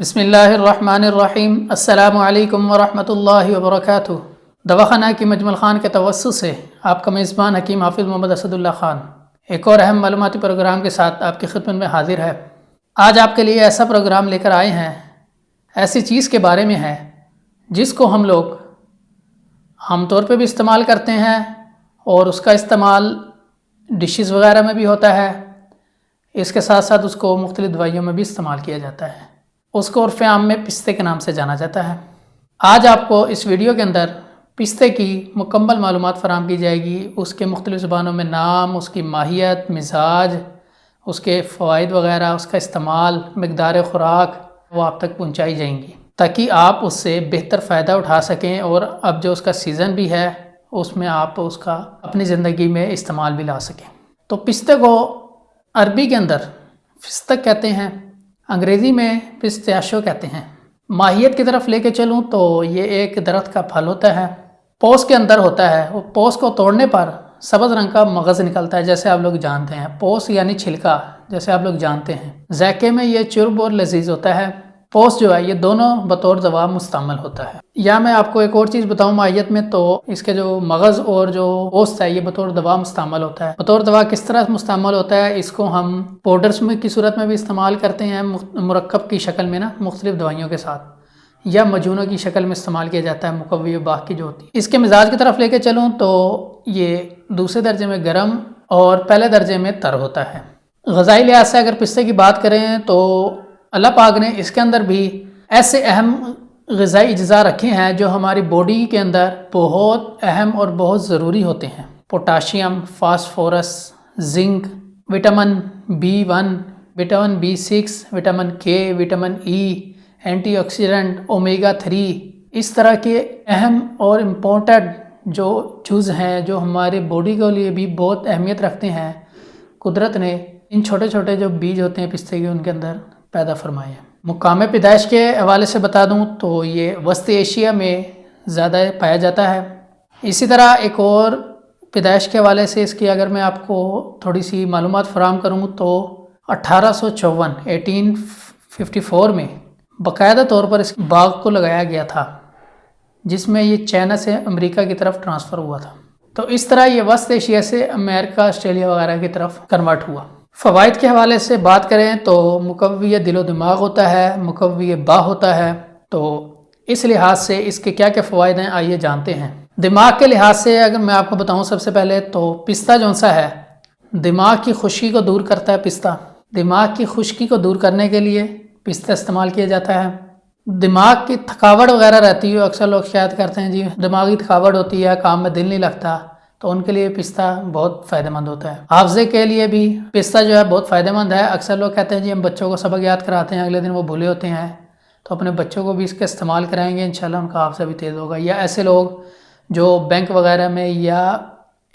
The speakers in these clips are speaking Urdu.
بسم اللہ الرحمن الرحیم۔ السلام علیکم ورحمۃ اللہ وبرکاتہ۔ دواخانہ کی مجمل خان کے توسط سے آپ کا میزبان حکیم حافظ محمد اسد اللہ خان ایک اور اہم معلوماتی پروگرام کے ساتھ آپ کی خدمت میں حاضر ہے۔ آج آپ کے لیے ایسا پروگرام لے کر آئے ہیں، ایسی چیز کے بارے میں ہے جس کو ہم لوگ عام طور پہ بھی استعمال کرتے ہیں اور اس کا استعمال ڈشز وغیرہ میں بھی ہوتا ہے، اس کے ساتھ ساتھ اس کو مختلف دوائیوں میں بھی استعمال کیا جاتا ہے۔ اس کو عرف عام میں پستے کے نام سے جانا جاتا ہے۔ آج آپ کو اس ویڈیو کے اندر پستے کی مکمل معلومات فراہم کی جائے گی، اس کے مختلف زبانوں میں نام، اس کی ماہیت، مزاج، اس کے فوائد وغیرہ، اس کا استعمال، مقدار خوراک وہ آپ تک پہنچائی جائیں گی تاکہ آپ اس سے بہتر فائدہ اٹھا سکیں، اور اب جو اس کا سیزن بھی ہے اس میں آپ اس کا اپنی زندگی میں استعمال بھی لا سکیں۔ تو پستے کو عربی کے اندر فستق کہتے ہیں، انگریزی میں پستیاشو کہتے ہیں۔ ماہیت کی طرف لے کے چلوں تو یہ ایک درخت کا پھل ہوتا ہے، پوس کے اندر ہوتا ہے۔ وہ پوس کو توڑنے پر سبز رنگ کا مغز نکلتا ہے، جیسے آپ لوگ جانتے ہیں۔ پوس یعنی چھلکا، جیسے آپ لوگ جانتے ہیں۔ ذائقے میں یہ چرب اور لذیذ ہوتا ہے۔ پوس جو ہے یہ دونوں بطور دوا مستعمل ہوتا ہے۔ یا میں آپ کو ایک اور چیز بتاؤں ماہیت میں، تو اس کے جو مغز اور جو پوست ہے یہ بطور دوا مستعمل ہوتا ہے۔ بطور دوا کس طرح مستعمل ہوتا ہے؟ اس کو ہم پاؤڈرز میں کی صورت میں بھی استعمال کرتے ہیں، مرکب کی شکل میں نا، مختلف دوائیوں کے ساتھ، یا مجونوں کی شکل میں استعمال کیا جاتا ہے، مقوی باغ کی جو ہوتی ہے۔ اس کے مزاج کی طرف لے کے چلوں تو یہ دوسرے درجے میں گرم اور پہلے درجے میں تر ہوتا ہے۔ غذائی لحاظ سے اگر پستے کی بات کریں تو اللہ پاک نے اس کے اندر بھی ایسے اہم غذائی اجزاء رکھے ہیں جو ہماری باڈی کے اندر بہت اہم اور بہت ضروری ہوتے ہیں۔ Potassium, phosphorus, zinc, vitamin B1، vitamin B6، vitamin K، vitamin E، antioxidant, omega 3، اس طرح کے اہم اور امپورٹنٹ جو جز ہیں جو ہمارے باڈی کے لیے بھی بہت اہمیت رکھتے ہیں، قدرت نے ان چھوٹے چھوٹے جو بیج ہوتے ہیں پستے کے ان کے اندر پیدا فرمائے ہیں۔ مقام پیدائش کے حوالے سے بتا دوں تو یہ وسط ایشیا میں زیادہ پایا جاتا ہے۔ اسی طرح ایک اور پیدائش کے حوالے سے اس کی اگر میں آپ کو تھوڑی سی معلومات فراہم کروں تو 1854 میں باقاعدہ طور پر اس باغ کو لگایا گیا تھا، جس میں یہ چائنا سے امریکہ کی طرف ٹرانسفر ہوا تھا۔ تو اس طرح یہ وسط ایشیا سے امریکہ، آسٹریلیا وغیرہ کی طرف کنورٹ ہوا۔ فوائد کے حوالے سے بات کریں تو مقوی دل و دماغ ہوتا ہے، مقوی باہ ہوتا ہے۔ تو اس لحاظ سے اس کے کیا کیا فوائد ہیں آئیے جانتے ہیں۔ دماغ کے لحاظ سے اگر میں آپ کو بتاؤں سب سے پہلے تو پستہ جو سا ہے دماغ کی خشکی کو دور کرتا ہے۔ پستہ دماغ کی خشکی کو دور کرنے کے لیے پستہ استعمال کیا جاتا ہے۔ دماغ کی تھکاوٹ وغیرہ رہتی ہے، اکثر لوگ شکایت کرتے ہیں جی دماغی تھکاوٹ ہوتی ہے، کام میں دل نہیں لگتا، تو ان کے لیے پستہ بہت فائدہ مند ہوتا ہے۔ حافظے کے لیے بھی پستہ جو ہے بہت فائدہ مند ہے۔ اکثر لوگ کہتے ہیں جی ہم بچوں کو سبق یاد کراتے ہیں، اگلے دن وہ بھولے ہوتے ہیں، تو اپنے بچوں کو بھی اس کا استعمال کرائیں گے، انشاءاللہ ان کا حافظہ بھی تیز ہوگا۔ یا ایسے لوگ جو بینک وغیرہ میں یا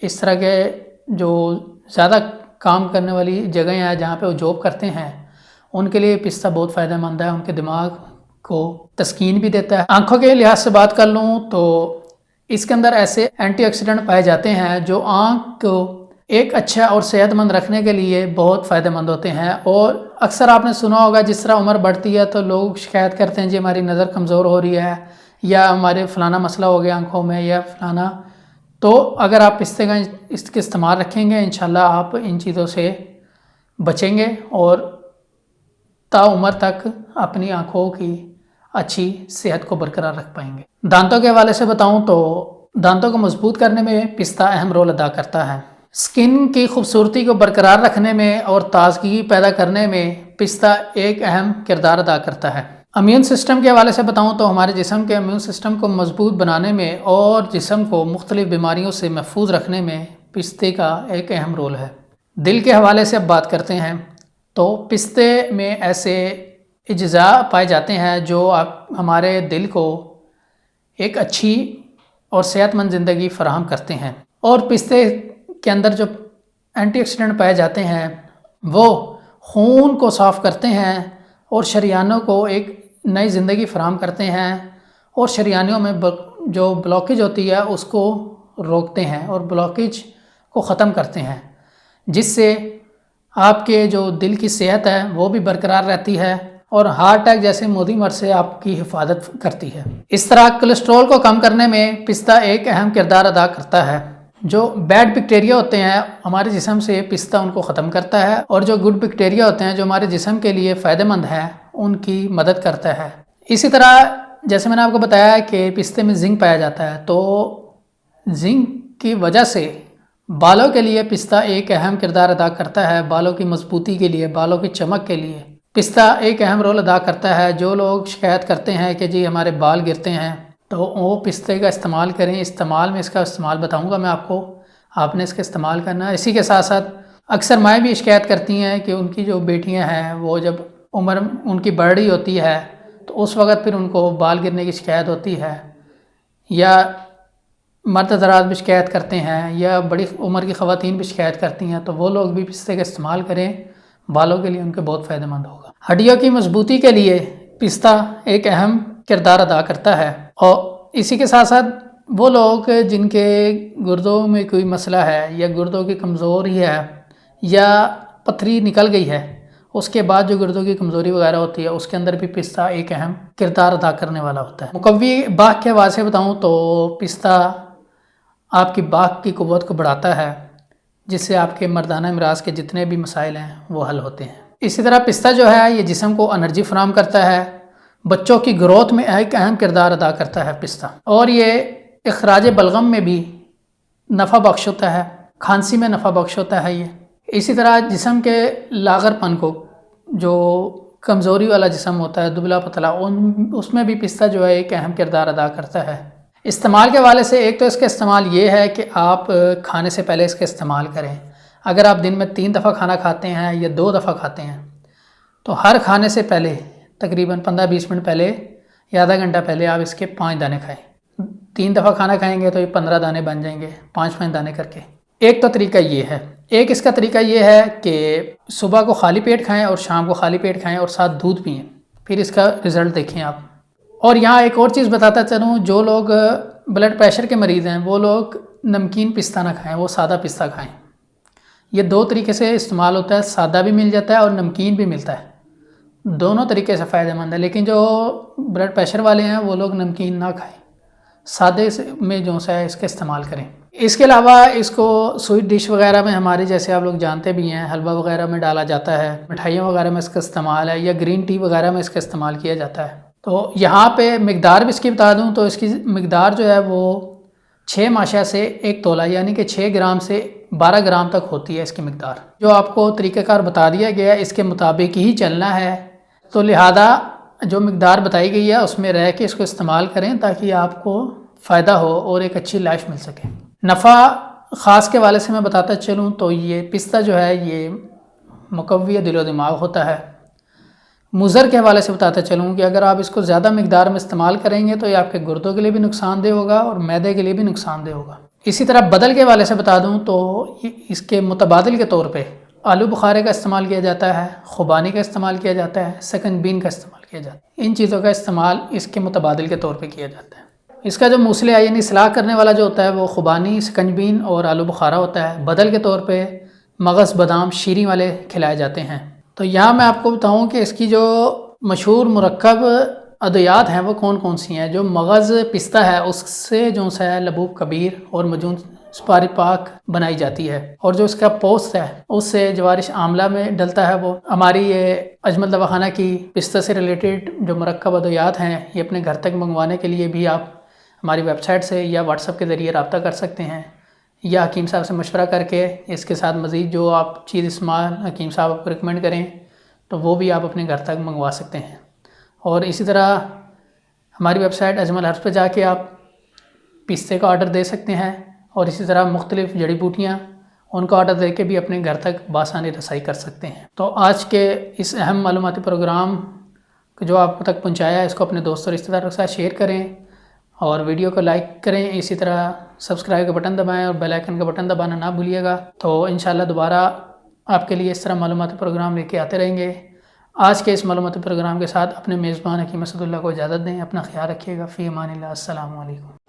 اس طرح کے جو زیادہ کام کرنے والی جگہیں ہیں جہاں پہ وہ جاب کرتے ہیں، ان کے لیے پستہ بہت فائدہ مند ہے، ان کے دماغ کو تسکین بھی دیتا ہے۔ آنکھوں کے لحاظ سے بات کر لوں تو اس کے اندر ایسے اینٹی آکسیڈنٹ پائے جاتے ہیں جو آنکھ کو ایک اچھا اور صحت مند رکھنے کے لیے بہت فائدہ مند ہوتے ہیں۔ اور اکثر آپ نے سنا ہوگا جس طرح عمر بڑھتی ہے تو لوگ شکایت کرتے ہیں جی ہماری نظر کمزور ہو رہی ہے، یا ہمارے فلانا مسئلہ ہو گیا آنکھوں میں یا فلانا۔ تو اگر آپ پستے کا اس کے استعمال رکھیں گے انشاءاللہ آپ ان چیزوں سے بچیں گے اور تا عمر تک اپنی آنکھوں کی اچھی صحت کو برقرار رکھ پائیں گے۔ دانتوں کے حوالے سے بتاؤں تو دانتوں کو مضبوط کرنے میں پستہ اہم رول ادا کرتا ہے۔ سکن کی خوبصورتی کو برقرار رکھنے میں اور تازگی پیدا کرنے میں پستہ ایک اہم کردار ادا کرتا ہے۔ امیون سسٹم کے حوالے سے بتاؤں تو ہمارے جسم کے امیون سسٹم کو مضبوط بنانے میں اور جسم کو مختلف بیماریوں سے محفوظ رکھنے میں پستے کا ایک اہم رول ہے۔ دل کے حوالے سے اب بات کرتے ہیں تو پستے میں ایسے اجزاء پائے جاتے ہیں جو ہمارے دل کو ایک اچھی اور صحت مند زندگی فراہم کرتے ہیں۔ اور پستے کے اندر جو اینٹی آکسیڈنٹ پائے جاتے ہیں وہ خون کو صاف کرتے ہیں اور شریانوں کو ایک نئی زندگی فراہم کرتے ہیں، اور شریانوں میں جو بلاکیج ہوتی ہے اس کو روکتے ہیں اور بلاکیج کو ختم کرتے ہیں، جس سے آپ کے جو دل کی صحت ہے وہ بھی برقرار رہتی ہے اور ہارٹ اٹیک جیسے مودی مرض سے آپ کی حفاظت کرتی ہے۔ اس طرح کولیسٹرول کو کم کرنے میں پستہ ایک اہم کردار ادا کرتا ہے۔ جو بیڈ بیکٹیریا ہوتے ہیں ہمارے جسم سے پستہ ان کو ختم کرتا ہے، اور جو گڈ بیکٹیریا ہوتے ہیں جو ہمارے جسم کے لیے فائدہ مند ہے ان کی مدد کرتا ہے۔ اسی طرح جیسے میں نے آپ کو بتایا کہ پستے میں زنک پایا جاتا ہے، تو زنک کی وجہ سے بالوں کے لیے پستہ ایک اہم کردار ادا کرتا ہے۔ بالوں کی مضبوطی کے لیے، بالوں کی چمک کے لیے پستہ ایک اہم رول ادا کرتا ہے۔ جو لوگ شکایت کرتے ہیں کہ جی ہمارے بال گرتے ہیں تو وہ پستے کا استعمال کریں۔ استعمال میں اس کا استعمال بتاؤں گا میں آپ نے اس کا استعمال کرنا ہے۔ اسی کے ساتھ ساتھ اکثر مائیں بھی شکایت کرتی ہیں کہ ان کی جو بیٹیاں ہیں وہ جب عمر ان کی بڑھ رہی ہوتی ہے تو اس وقت پھر ان کو بال گرنے کی شکایت ہوتی ہے، یا مرد حضرات بھی شکایت کرتے ہیں، یا بڑی عمر کی خواتین بھی شکایت کرتی ہیں، تو وہ لوگ بھی پستے کا استعمال کریں، بالوں کے لیے ان کے بہت فائدہ مند ہوگا۔ ہڈیوں کی مضبوطی کے لیے پستہ ایک اہم کردار ادا کرتا ہے۔ اور اسی کے ساتھ ساتھ وہ لوگ جن کے گردوں میں کوئی مسئلہ ہے، یا گردوں کی کمزوری ہے، یا پتھری نکل گئی ہے، اس کے بعد جو گردوں کی کمزوری وغیرہ ہوتی ہے اس کے اندر بھی پستہ ایک اہم کردار ادا کرنے والا ہوتا ہے۔ مقوی باغ کے حوالے سے بتاؤں تو پستہ آپ کی باغ کی قوت کو بڑھاتا ہے، جس سے آپ کے مردانہ امراض کے جتنے بھی مسائل ہیں وہ حل ہوتے ہیں۔ اسی طرح پستہ جو ہے یہ جسم کو انرجی فراہم کرتا ہے، بچوں کی گروتھ میں ایک اہم کردار ادا کرتا ہے پستہ، اور یہ اخراج بلغم میں بھی نفع بخش ہوتا ہے، کھانسی میں نفع بخش ہوتا ہے یہ۔ اسی طرح جسم کے لاغر پن کو، جو کمزوری والا جسم ہوتا ہے دبلا پتلا، اس میں بھی پستہ جو ہے ایک اہم کردار ادا کرتا ہے۔ استعمال کے حوالے سے ایک تو اس کا استعمال یہ ہے کہ آپ کھانے سے پہلے اس کا استعمال کریں۔ اگر آپ دن میں 3 دفعہ کھانا کھاتے ہیں یا 2 دفعہ کھاتے ہیں تو ہر کھانے سے پہلے تقریباً 15-20 منٹ پہلے یا آدھا گھنٹہ پہلے آپ اس کے 5 دانے کھائیں۔ 3 دفعہ کھانا کھائیں گے تو یہ 15 دانے بن جائیں گے، 5-5 دانے کر کے۔ ایک تو طریقہ یہ ہے۔ ایک اس کا طریقہ یہ ہے کہ صبح کو خالی پیٹ کھائیں اور شام کو خالی پیٹ کھائیں اور ساتھ دودھ پئیں، پھر اس کا رزلٹ دیکھیں آپ۔ اور یہاں ایک اور چیز بتاتا چلوں، جو لوگ بلڈ پریشر کے مریض ہیں وہ لوگ نمکین پستہ نہ کھائیں، وہ سادہ پستہ کھائیں۔ یہ 2 طریقے سے استعمال ہوتا ہے، سادہ بھی مل جاتا ہے اور نمکین بھی ملتا ہے، دونوں طریقے سے فائدہ مند ہے۔ لیکن جو بلڈ پریشر والے ہیں وہ لوگ نمکین نہ کھائیں، سادے میں جو ہے اس کا استعمال کریں۔ اس کے علاوہ اس کو سویٹ ڈش وغیرہ میں ہمارے جیسے آپ لوگ جانتے بھی ہیں، حلوہ وغیرہ میں ڈالا جاتا ہے، مٹھائیوں وغیرہ میں اس کا استعمال ہے، یا گرین ٹی وغیرہ میں اس کا استعمال کیا جاتا ہے۔ تو یہاں پہ مقدار بھی اس کی بتا دوں تو اس کی مقدار جو ہے وہ 6 ماشا سے 1 تولہ، یعنی کہ 6 گرام سے 12 گرام تک ہوتی ہے اس کی مقدار۔ جو آپ کو طریقہ کار بتا دیا گیا ہے اس کے مطابق ہی چلنا ہے، تو لہذا جو مقدار بتائی گئی ہے اس میں رہ کے اس کو استعمال کریں تاکہ آپ کو فائدہ ہو اور ایک اچھی لائف مل سکے۔ نفع خاص کے والے سے میں بتاتا چلوں تو یہ پستہ جو ہے یہ مقوی دل و دماغ ہوتا ہے۔ مضر کے حوالے سے بتاتا چلوں کہ اگر آپ اس کو زیادہ مقدار میں استعمال کریں گے تو یہ آپ کے گردوں کے لیے بھی نقصان دہ ہوگا اور معدے کے لیے بھی نقصان دہ ہوگا۔ اسی طرح بدل کے حوالے سے بتا دوں تو اس کے متبادل کے طور پہ آلو بخارے کا استعمال کیا جاتا ہے، خوبانی کا استعمال کیا جاتا ہے، سکنج بین کا استعمال کیا جاتا ہے۔ ان چیزوں کا استعمال اس کے متبادل کے طور پہ کیا جاتا ہے۔ اس کا جو موصلہ یعنی اصلاح کرنے والا جو ہوتا ہے وہ خوبانی، سکنج بین اور آلو بخارا ہوتا ہے۔ بدل کے طور پہ مغز، بادام، شیریں والے کھلائے جاتے ہیں۔ تو یہاں میں آپ کو بتاؤں کہ اس کی جو مشہور مرکب ادویات ہیں وہ کون کون سی ہیں۔ جو مغز پستہ ہے اس سے جو ہے لبوب کبیر اور مجون سپاری پاک بنائی جاتی ہے، اور جو اس کا پوست ہے اس سے جوارش آملہ میں ڈلتا ہے۔ وہ ہماری یہ اجمل دواخانہ کی پستہ سے ریلیٹڈ جو مرکب ادویات ہیں یہ اپنے گھر تک منگوانے کے لیے بھی آپ ہماری ویب سائٹ سے یا واٹس ایپ کے ذریعے رابطہ کر سکتے ہیں، یا حکیم صاحب سے مشورہ کر کے اس کے ساتھ مزید جو آپ چیز استعمال حکیم صاحب آپ کو ریکمنڈ کریں تو وہ بھی آپ اپنے گھر تک منگوا سکتے ہیں۔ اور اسی طرح ہماری ویب سائٹ اجمل ہربس پہ جا کے آپ پستے کا آرڈر دے سکتے ہیں، اور اسی طرح مختلف جڑی بوٹیاں ان کا آرڈر دے کے بھی اپنے گھر تک بآسانی رسائی کر سکتے ہیں۔ تو آج کے اس اہم معلوماتی پروگرام جو آپ تک پہنچایا ہے اس کو اپنے دوستوں اور رشتہ داروں کے ساتھ شیئر کریں اور ویڈیو کو لائک کریں۔ اسی طرح سبسکرائب کا بٹن دبائیں اور بیل آئیکن کا بٹن دبانا نہ بھولیے گا۔ تو انشاءاللہ دوبارہ آپ کے لیے اس طرح معلوماتی پروگرام لے کے آتے رہیں گے۔ آج کے اس معلوماتی پروگرام کے ساتھ اپنے میزبان حکیم اسد اللہ کو اجازت دیں۔ اپنا خیال رکھیے گا۔ فی امان اللہ۔ السلام علیکم۔